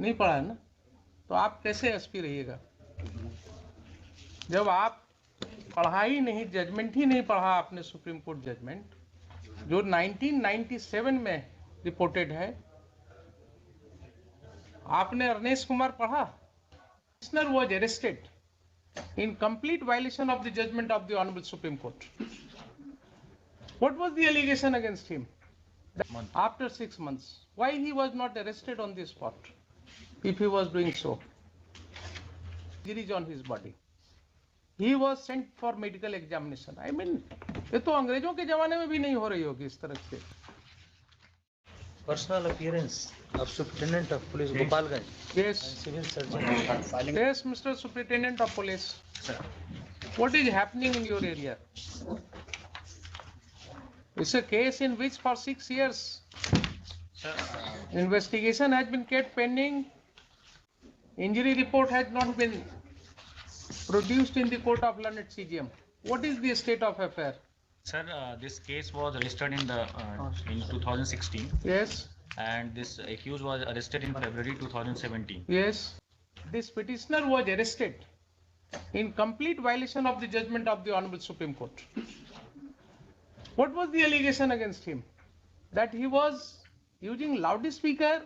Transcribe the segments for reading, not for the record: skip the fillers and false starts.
नहीं पढ़ा है ना, तो आप कैसे एसपी रहिएगा जब आप पढ़ा ही नहीं, जजमेंट ही नहीं पढ़ा आपने, सुप्रीम कोर्ट जजमेंट जो 1997 में रिपोर्टेड है। आपने अरनेश कुमार पढ़ा? Petitioner was arrested in complete violation of the judgment of the Honorable Supreme Court. What was the allegation against him? After 6 months, why he was not arrested on the spot if he was doing so? Injuries on his body. He was sent for medical examination. I mean, ये तो अंग्रेजों के जमाने में भी नहीं हो रही होगी इस तरह से। Personal appearance of Superintendent of Police Gopalganj. Yes. Civil Surgeon. Yes, Mr. Superintendent of Police. Sir. What is happening in your area? It's a case in which for 6 years investigation has been kept pending. Injury report has not been produced in the court of learned CGM. What is the state of affair? Sir, this case was registered in 2016. Yes. And this accused was arrested in February 2017. Yes. This petitioner was arrested in complete violation of the judgment of the Honorable Supreme Court. What was the allegation against him? That he was using loudspeaker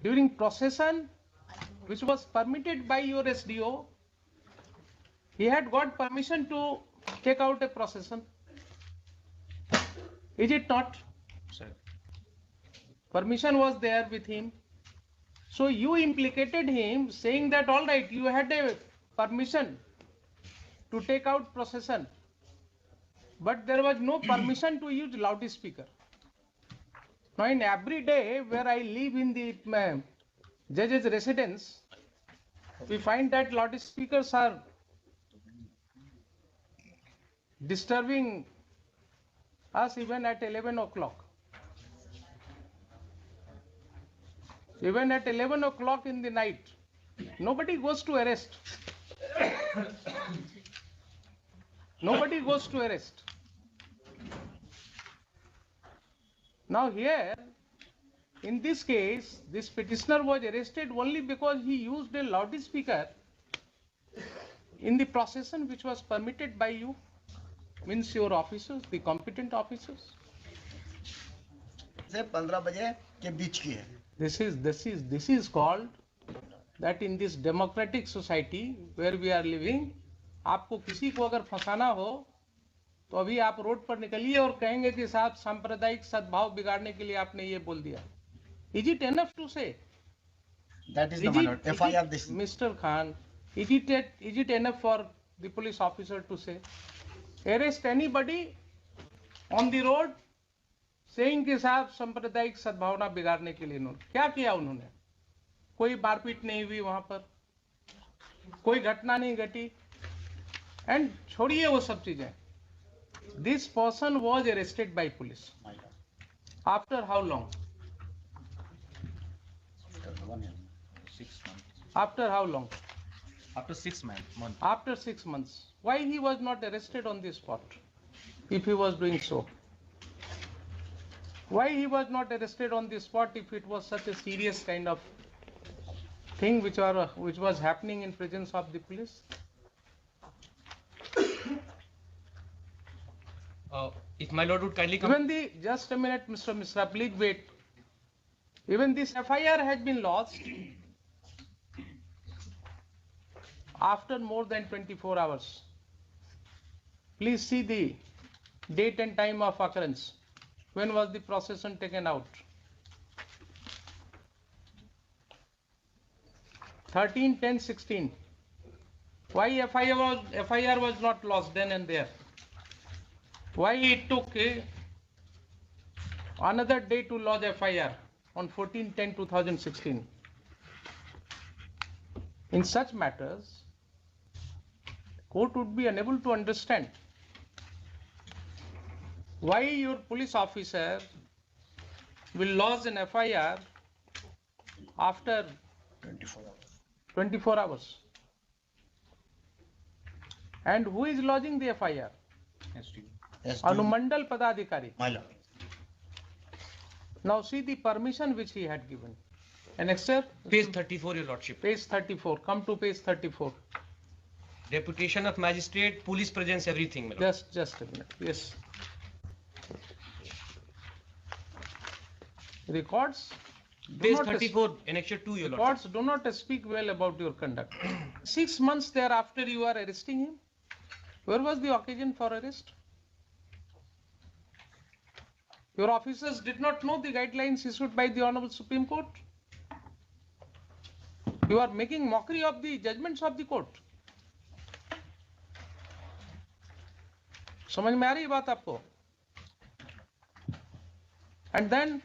during procession, which was permitted by your SDO. He had got permission to take out a procession. Is it not? Sir. Permission was there with him. So you implicated him saying that all right, you had a permission to take out procession, but there was no permission to use loudspeaker. Now in every day where I live in the judge's residence, we find that loudspeakers are disturbing us even at 11 o'clock. Even at 11 o'clock in the night, nobody goes to arrest. Nobody goes to arrest. Now here, in this case, this petitioner was arrested only because he used a loudspeaker in the procession which was permitted by you, means your officers, the competent officers. से 15 बजे के बीच की है। This is called that in this democratic society where we are living, आपको किसी को अगर फंसाना हो तो अभी आप रोड पर निकलिए और कहेंगे कि साहब सांप्रदायिक सद्भाव बिगाड़ने के लिए आपने ये बोल दिया. Is it enough to say? That is the matter. FIR this. Mr. Khan, is it enough for the police officer to say? Arrest anybody on the road saying कि साहब सांप्रदायिक सद्भावना बिगाड़ने के लिए उन्होंने क्या किया? उन्होंने कोई मारपीट नहीं हुई वहां पर, कोई घटना नहीं घटी. एंड छोड़िए वो सब चीजें. This person was arrested bye police after how long? 6 months. After how long? After 6 months. After 6 months. Why he was not arrested on the spot if he was doing so? Why he was not arrested on the spot if it was such a serious kind of thing which was happening in presence of the police? If my lord would kindly come. Even just a minute, Mr. Misra, please wait. Even this FIR has been lost after more than 24 hours. Please see the date and time of occurrence. When was the procession taken out? 13/10/16. Why FIR was not lost then and there? Why it took another day to lodge FIR on 14/10/2016? In such matters, court would be unable to understand why your police officer will lodge an FIR after 24 hours. And who is lodging the FIR? Anumandal Padadhikari. My lord. Now see the permission which he had given. Annexure, Page 34, Your Lordship. page 34. Come to page 34. Deputation of magistrate, police presence, everything, my lord. Just a minute. Yes. Records. Do Page not 34, Annexure 2, Your Lordship. Records do not speak well about your conduct. 6 months thereafter, you are arresting him. Where was the occasion for arrest? Your officers did not know the guidelines issued by the Honorable Supreme Court. You are making mockery of the judgments of the court. समझ में आ रही बात आपको? And then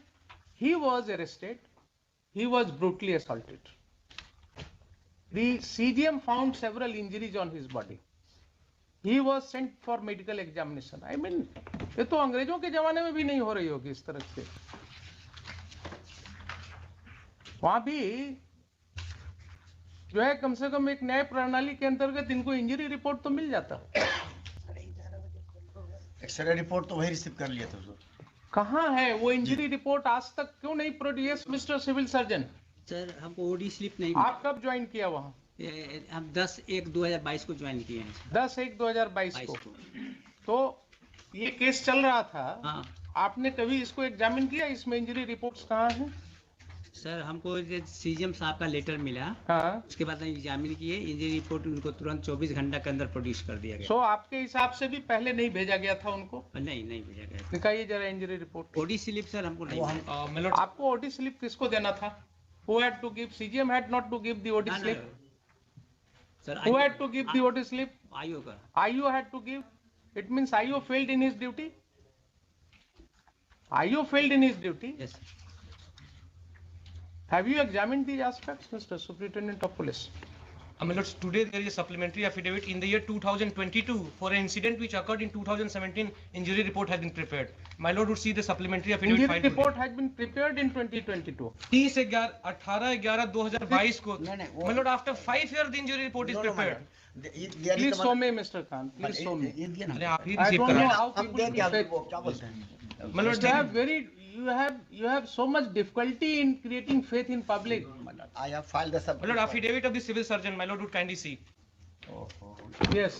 he was arrested. He was brutally assaulted. The CGM found several injuries on his body. He was sent for medical examination. I mean, ये तो अंग्रेजों के जमाने में भी नहीं हो रही होगी इस तरह से. वहां भी जो है कम से कम एक न्याय प्रणाली के अंतर्गत इनको इंजरी रिपोर्ट तो मिल जाता. एक्सरे रिपोर्ट तो वही रिसीव कर लिया था सर. कहाँ है वो इंजरी रिपोर्ट? आज तक क्यों नहीं produce mister civil surgeon? Sir हमको ओडी स्लिप नहीं आप कब ज्वाइन किया वहाँ? हम 10/1/2022 को ज्वाइन किए हैं सर. 10/1/2022 को. 22 को. तो ये केस चल रहा था. हाँ आपने कभी इसको एग्जामिन किया? इसमें इंजरी रिपोर्ट्स कहाँ हैं? सर हमको सीजीएम साहब का लेटर मिला. हाँ. उसके बाद हम एग्जामिन किए. इंजरी रिपोर्ट उनको तुरंत 24 घंटा के अंदर प्रोड्यूस कर दिया गया. सो आपके हिसाब से भी पहले नहीं भेजा गया था उनको? नहीं भेजा गया. दिखाइए जरा injury report. OD slip sir हमको नहीं मिला. My lord, आपको ओडी स्लिप किसको देना था? Who had to give? CGM had not to give the OD ना, slip. Sir Who had to give the OD slip? IO का. IO had to give. It means IO failed in his duty. IO failed in his duty. Yes. Have you examined these aspects, Mr. Superintendent of Police? my lord, today there is a supplementary affidavit in the year 2022 for an incident which occurred in 2017. Injury report has been prepared. My lord would see the supplementary affidavit Injury filed report has been prepared in 2022. 18/11/2022 को. नहीं, वो- My lord, after 5 years the injury report is No, no, prepared. Please show me, Mr. Khan. Please show me. ये दिया अरे ना. आप ही I receive don't know करा. how हम people दे दिया defect. वो क्या बोलते हैं. My lord, You have so much difficulty in creating faith in public. I have filed the sub. my lord, affidavit of the civil surgeon. My lord would kindly see. Yes.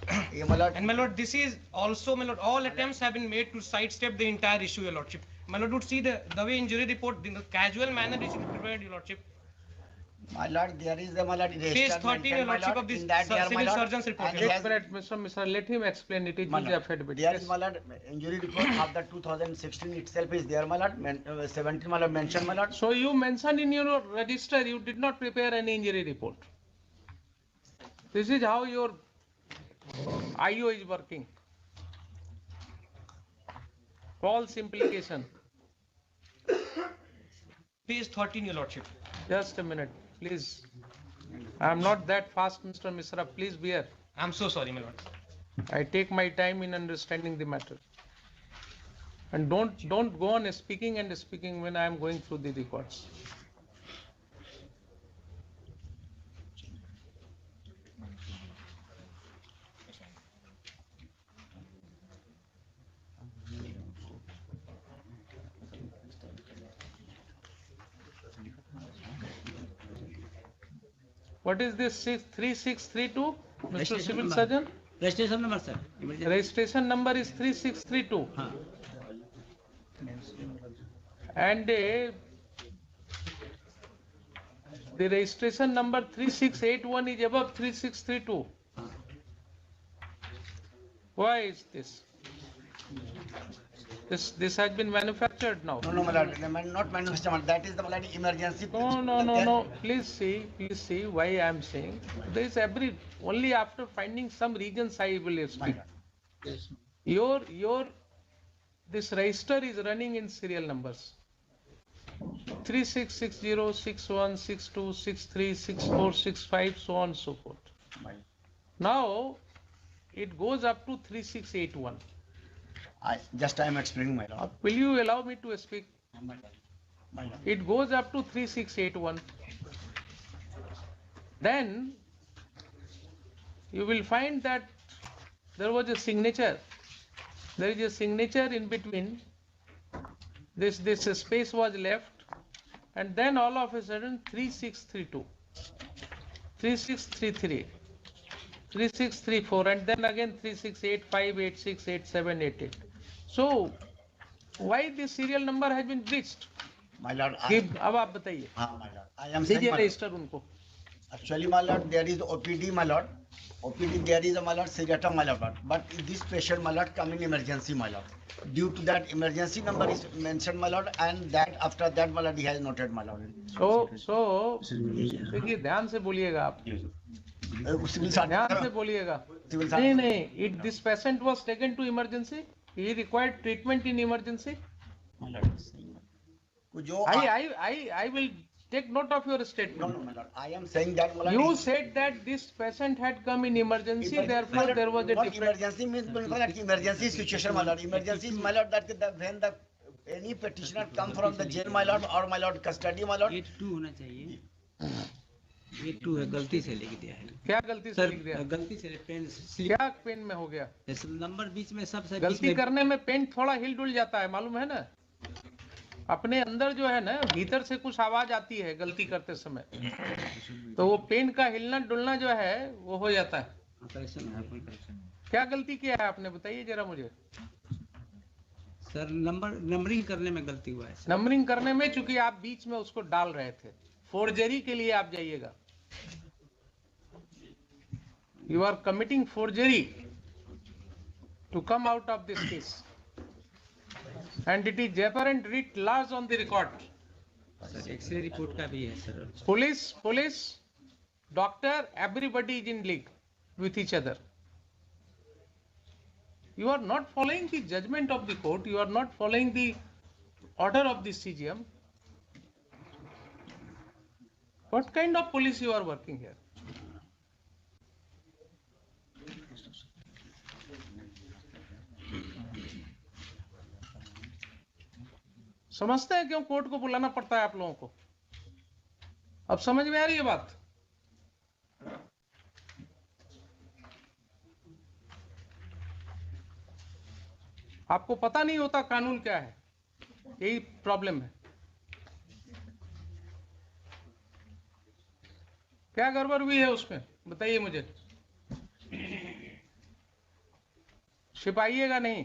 ये मतलब And my lord, this is also, my lord, all attempts have been made to sidestep the entire issue, your lordship. My lord would see the way injury report, in the casual manner it is prepared, your lordship. my lord, there is the my lord. Page 13, your lordship, of this civil surgeon's report. And your Just lord. minute, Mr. Let him explain. It is My his lord, affidavit. there Yes. is my lord injury report of the 2016 itself is there, my lord. 17 my lord mentioned, my lord. So you mentioned in your register you did not prepare any injury report. This is how your IO is working. False implication. Page 13, your lordship. Just a minute, please. I am not that fast, Mr. Misra. Please bear. I'm so sorry, my lord. I take my time in understanding the matter. And don't go on speaking and speaking when I am going through the records. What is this 3632, Mr. Registration Civil number. Surgeon? Registration number sir. Registration number is 3632. हाँ. And the registration number 3681 is above 3632. हाँ. Why is this? This has been manufactured now. No, my lord, not manufactured. That is the my lord emergency. No. Please see why I am saying. There is only after finding some regions I will speak. Your this register is running in serial numbers. 3660, 61, 62, 63, 64, 65, so on and so forth. Now it goes up to 3681. I am explaining, my lord. Will you allow me to speak? My lord. It goes up to 3681. Then you will find that there was a signature. There is a signature in between. This space was left. and then all of a sudden 3632, 3633, 3634, and then again 3685, 86, 87, 88. So why this serial number has been breached? My lord, अब आप बताइए, हाँ, my lord, I am saying, दीजिए my lord. Register उनको. Actually, my lord, there is OPD, my lord. OPD, there is a my lord, Sigata, my lord. But this patient, my lord, come in emergency, my lord. Due to that emergency number is mentioned, my lord, and that after that, my lord, he has noted, my lord. So देखिए ध्यान से बोलिएगा आप, Civil ध्यान से बोलिएगा. Civil नहीं नहीं, this patient was taken to emergency. He required treatment in emergency. जो I will take note of your no, statement. no, my lord. I am saying that, my lord. You said that this patient had come in emergency, therefore there was a Not different. emergency means, my lord, emergency situation, my lord. Emergency is, my lord, that when the any petitioner come from the jail, my lord, or my lord custody, my lord. 82 होना चाहिए. 82 है, गलती से लिख दिया है. क्या गलती से सर लिख दिया? गलती से पेन स्लिप, क्या पेन में हो गया? नंबर बीच में सबसे बीच गलती में करने में पेन थोड़ा हिल डुल जाता है, मालूम है ना? अपने अंदर जो है ना, भीतर से कुछ आवाज आती है गलती करते समय, तो वो पेन का हिलना डुलना जो है वो हो जाता है. करेक्शन है, कोई करेक्शन नहीं. क्या गलती किया है आपने, बताइए जरा मुझे. सर नंबरिंग करने में गलती हुआ है सर. नंबरिंग करने में, चूंकि आप बीच में उसको डाल रहे थे, फोर्जरी के लिए आप जाइएगा. You are committing forgery to come out of this case, and it is apparent writ large on the record. Sir x-ray report का भी है sir. Police, doctor, everybody is in league with each other. You are not following the judgment of the court. You are not following the order of the CGM. What kind of police you are working here? समझते हैं क्यों court को बुलाना पड़ता है आप लोगों को? अब समझ में आ रही है बात? आपको पता नहीं होता कानून क्या है, यही प्रॉब्लम है. क्या गड़बड़ हुई है उसमें, बताइए मुझे. छिपाइएगा नहीं,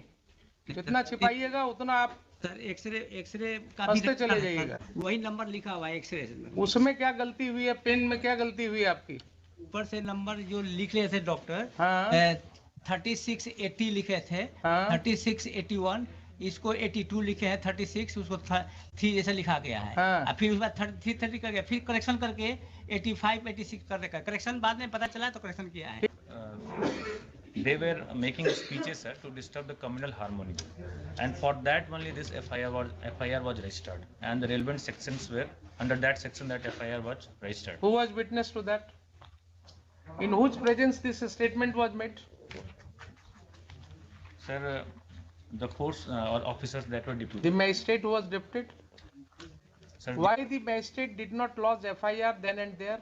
जितना छिपाइएगा उतना आप सर एक्सरे का हंसते भी चले जाइएगा. वही नंबर लिखा हुआ है एक्सरे में. उसमें क्या गलती हुई है, पेन में क्या गलती हुई है आपकी? ऊपर से नंबर जो लिख रहे थे डॉक्टर, हाँ. 3680 लिखे थे, हाँ. 3681, इसको 82 लिखे हैं, 36 उसको 3 जैसे लिखा गया है. हाँ. फिर उसके बाद 330 कर गया, फिर करेक्शन करके 85 86 कर देगा. करेक्शन बाद में पता चला तो करेक्शन किया है. They were making speeches, sir, to disturb the communal harmony, and for that only this FIR was registered, and the relevant sections were under that section that FIR was registered. Who was witness to that? In whose presence this statement was made? Sir, the force or officers that were The deputed. magistrate who was deputed. Sir, Why the magistrate did not lodge FIR then and there?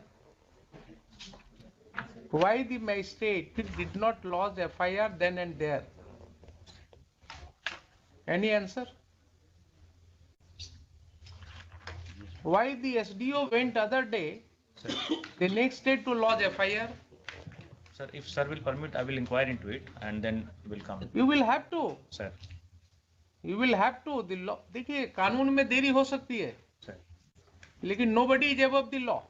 Why the magistrate did not lodge FIR then and there? Any answer? Why the SDO went other day, the next day to lodge FIR? Sir, if sir will permit, I will inquire into it and then will come. You will have to. Sir, You will have to. The law. देखिए कानून में देरी हो सकती है, sir. लेकिन nobody is above the law.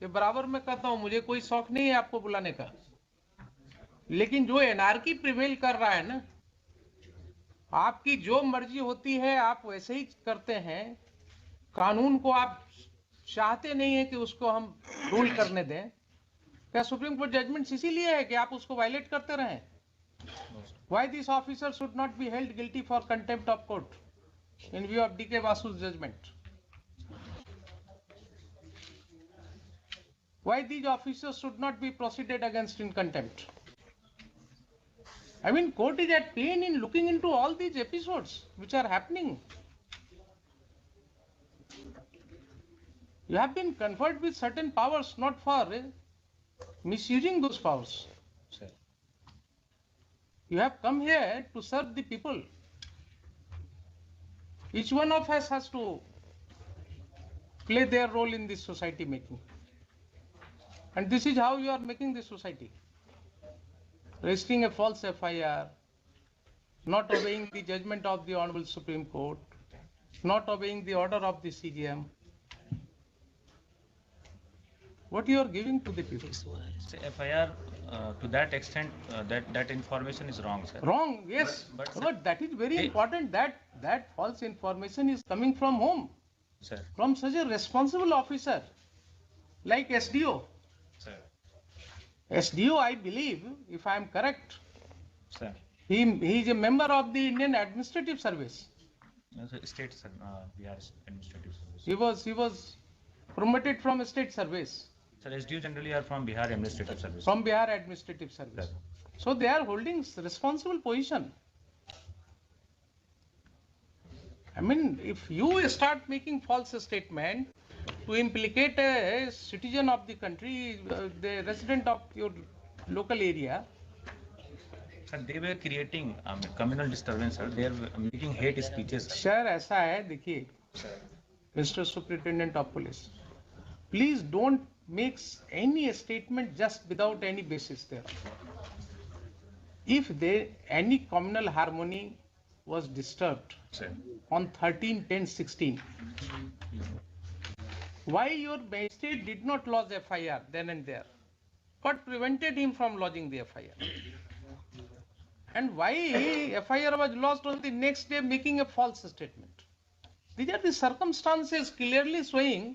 ये बराबर मैं कहता हूं, मुझे कोई शौक नहीं है आपको बुलाने का, लेकिन जो एनार्की प्रिवेल कर रहा है ना, आपकी जो मर्जी होती है आप वैसे ही करते हैं. कानून को आप चाहते नहीं है कि उसको हम रूल करने दें. क्या सुप्रीम कोर्ट जजमेंट इसीलिए है कि आप उसको वायलेट करते रहें? Why this officer should not be held guilty for contempt of court in view of D.K. Basu's judgment? Why these officers should not be proceeded against in contempt? I mean, court is at pain in looking into all these episodes which are happening. You have been conferred with certain powers, not for misusing those powers. Sir. You have come here to serve the people. Each one of us has to play their role in this society making. And this is how you are making the society. Registering a false FIR, not obeying the judgment of the Honorable Supreme Court, not obeying the order of the CGM. What you are giving to the people? Say FIR to that extent, that information is wrong, sir. Wrong, yes. But- But that is very Hey. important that false information is coming from whom? Sir, From such a responsible officer like SDO. sir, SDO, I believe, if I am correct, sir. he is a member of the Indian Administrative Service. State, sir, Bihar Administrative Service. He was promoted from state service, Sir, SDU generally are from Bihar Administrative Service. from Bihar Administrative Service. Sir. So they are holding responsible position. I mean, if you start making false statement to implicate a citizen of the country, the resident of your local area, Sir, they were creating communal disturbance, sir. They are making hate speeches. Sir. Sir ऐसा है देखिए mister superintendent of police please don't make any statement just without any basis there if there any communal harmony was disturbed Sir. on 13/10/16 why your magistrate did not lodge FIR then and there what prevented him from lodging the FIR and why FIR was lodged on the next day making a false statement. These are the circumstances clearly showing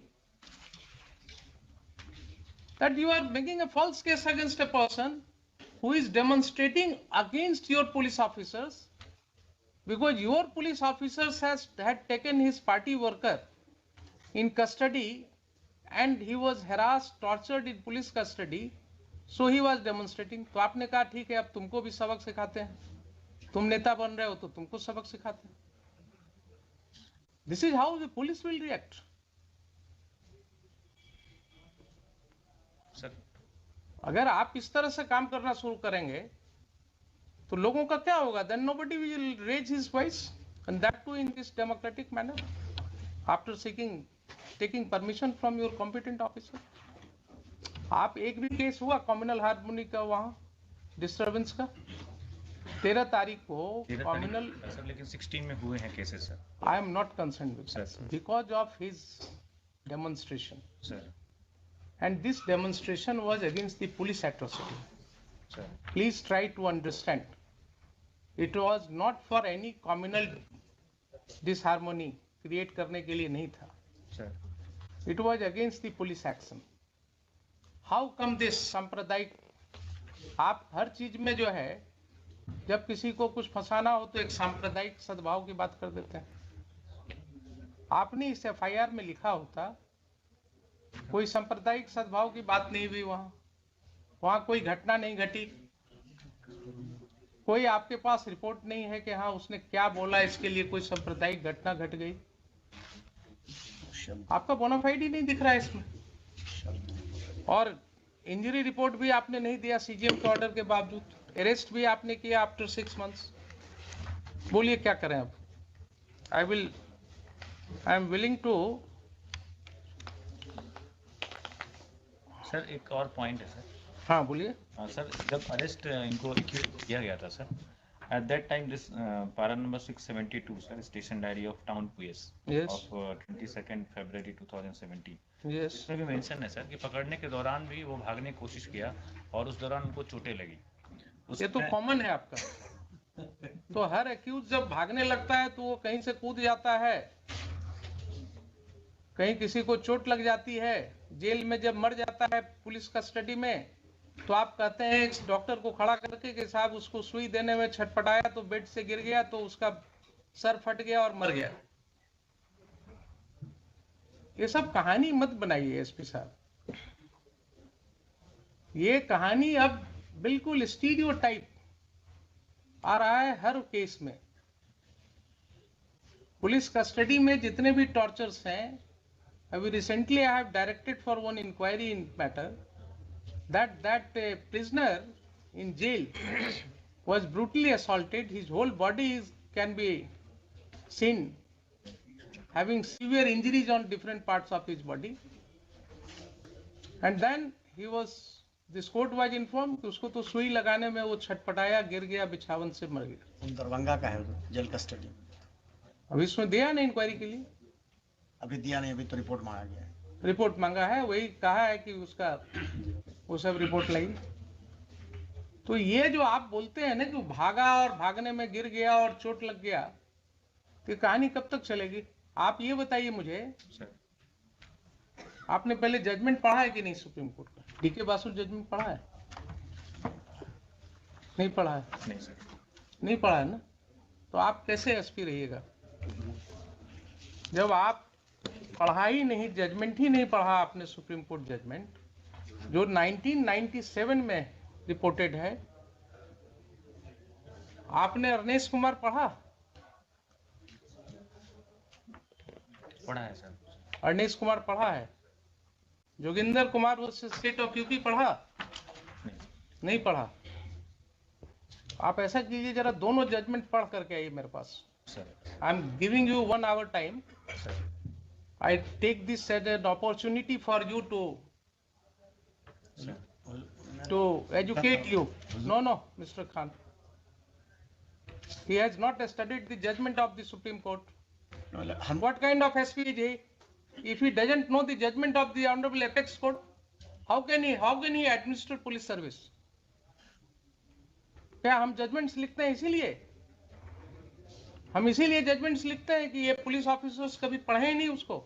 that you are making a false case against a person who is demonstrating against your police officers because your police officers had taken his party worker in custody and he was harassed, tortured in police custody. So he was demonstrating. तो आपने कहा ठीक है अब तुमको भी सबक सिखाते हैं, तुम नेता बन रहे हो तो तुमको सबक सिखाते हैं. This is how the police will react. Sir, अगर आप इस तरह से काम करना शुरू करेंगे तो लोगों का क्या होगा? Then nobody will raise his voice and that too in this democratic manner after taking permission from your competent officer. आप एक भी केस हुआ कम्युनल हार्मोनी का वहाँ डिस्टर्बेंस का 13 तारीख को कम्युनल सर लेकिन 16 में हुए हैं cases sir. I am not concerned with Sir. that because of his demonstration Sir, and this demonstration was against the police atrocity. sir, Please try to understand. It was not for any communal disharmony create करने के लिए नहीं था. sir. It was against the police action. How come this सांप्रदायिक? आप हर चीज में जो है जब किसी को कुछ फंसाना हो तो एक सांप्रदायिक सद्भाव की बात कर देते हैं. आपने इस FIR में लिखा होता कोई सांप्रदायिक सद्भाव की बात नहीं हुई, वहाँ कोई घटना नहीं घटी, कोई आपके पास रिपोर्ट नहीं है कि हाँ उसने क्या बोला इसके लिए कोई सांप्रदायिक घटना घट गई. आपका बोनाफाइड ही नहीं दिख रहा है इसमें और इंजरी रिपोर्ट भी आपने नहीं दिया CGM के ऑर्डर के बावजूद. अरेस्ट भी आपने किया आफ्टर 6 months. बोलिए क्या करें अब? I am willing to. Sir एक और पॉइंट है सर. हाँ बोलिए. सर जब अरेस्ट इनको किया गया था sir, at that time this para number 672 sir station diary of town police Yes. Of 22 February 2017 yes. इसमें भी मेंशन है सर कि पकड़ने के दौरान भी वो भागने की कोशिश किया और उस दौरान उनको चोटें लगी. ये तो कॉमन है आपका. तो हर एक्यूज जब भागने लगता है तो वो कहीं से कूद जाता है, कहीं किसी को चोट लग जाती है, जेल में जब मर जाता है पुलिस कस्टडी में तो आप कहते हैं इस डॉक्टर को खड़ा करके कि साहब उसको सुई देने में छटपटाया तो बेड से गिर गया तो उसका सर फट गया और मर गया. ये सब कहानी मत बनाइए एसपी साहब. ये कहानी अब बिल्कुल स्टीरियोटाइप आ रहा है हर केस में. पुलिस कस्टडी में जितने भी टॉर्चर्स हैं, अभी recently I have directed for one inquiry in matter that prisoner in jail was brutally assaulted. His whole body can be seen having severe injuries on different parts of his body. And then this court was informed कि उसको तो सुई लगाने में वो छटपटाया, गिर गया, बिछावन से मर गया. दरभंगा का है वो, जेल कस्टडी. अभी इसमें दिया नहीं इंक्वायरी के लिए, अभी दिया नहीं, अभी तो रिपोर्ट मांगा गया है. रिपोर्ट मांगा है, वही कहा है कि उसका वो सब रिपोर्ट लाई. तो ये जो आप बोलते हैं ना कि वो भागा और भागने में गिर गया और चोट लग गया, तो ये कहानी कब तक चलेगी? आप ये बताइए मुझे, सर आपने पहले जजमेंट पढ़ा है कि नहीं सुप्रीम कोर्ट का? डीके बासु जजमेंट पढ़ा है? नहीं पढ़ा है? नहीं सर. नहीं पढ़ा है ना? तो आप कैसे एसपी रहिएगा जब आप पढ़ा ही नहीं, जजमेंट ही नहीं पढ़ा आपने, सुप्रीम कोर्ट जजमेंट जो 1997 में रिपोर्टेड है. आपने अरनेश कुमार पढ़ा? पढ़ा है सर. अरनेश कुमार पढ़ा है? Joginder Kumar versus state of UP पढ़ा? नहीं नहीं पढ़ा. आप ऐसा कीजिए, जरा दोनों जजमेंट पढ़ करके आइए मेरे पास. Sir. I am giving you 1 hour time. Sir I take this as an opportunity for you to educate you. No, Mr. Khan. He has not studied the judgment of the Supreme Court. हम What kind of SP is he? If he doesn't know the judgment of the Honorable Apex Court, how can he administer police service? क्या हम judgements लिखते हैं इसीलिए? हम इसीलिए judgements लिखते हैं कि ये पुलिस ऑफिसर्स कभी पढ़े ही नहीं उसको.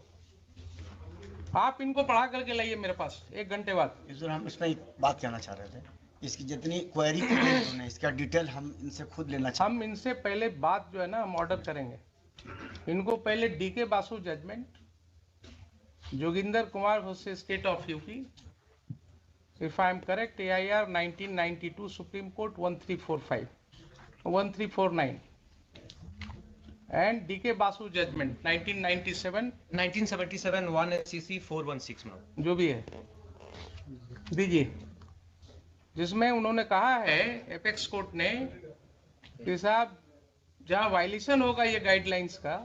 आप इनको पढ़ा करके लाइए मेरे पास 1 घंटे बाद. हम इसमें एक बात कहना चाह रहे थे, इसकी जितनी क्वेरी की गई उन्होंने, इसका डिटेल हम इनसे खुद लेना चाहते हम इनसे पहले बात जो है ना हम ऑर्डर करेंगे. इनको पहले D K Basu judgment, Joginder Kumar versus state of UP, if I am correct, AIR 1992 supreme court 1345 1349, and DK Basu judgment 1997 1977 1 SCC 416 में. जो भी है दीजिए, जिसमें उन्होंने कहा है एपेक्स कोर्ट ने कि साहब जहां वायलेशन होगा ये गाइडलाइंस का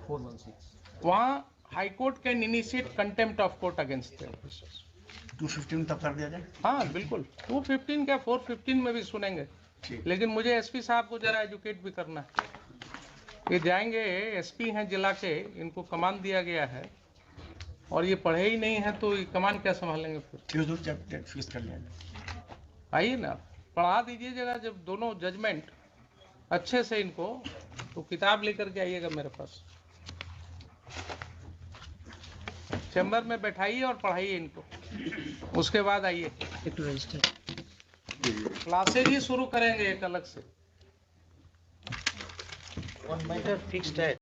416 वहां high court can initiate contempt of court against the officers. 215 तक कर दिया जाए. हाँ बिल्कुल, 215 क्या 415 में भी सुनेंगे. लेकिन मुझे एसपी साहब को जरा एजुकेट भी करना है. ये जाएंगे, एसपी हैं जिला के, इनको कमान दिया गया है और ये पढ़े ही नहीं है तो ये कमान क्या संभालेंगे फिर? फीस कर लिया जाए. आइए ना, पढ़ा दीजिए जगह, जब दोनों जजमेंट अच्छे से इनको, तो किताब लेकर के आइएगा मेरे पास, चैम्बर में बैठाइए और पढ़ाइए इनको. उसके बाद आइए क्लासेज ही शुरू करेंगे एक अलग से. One matter fixed है.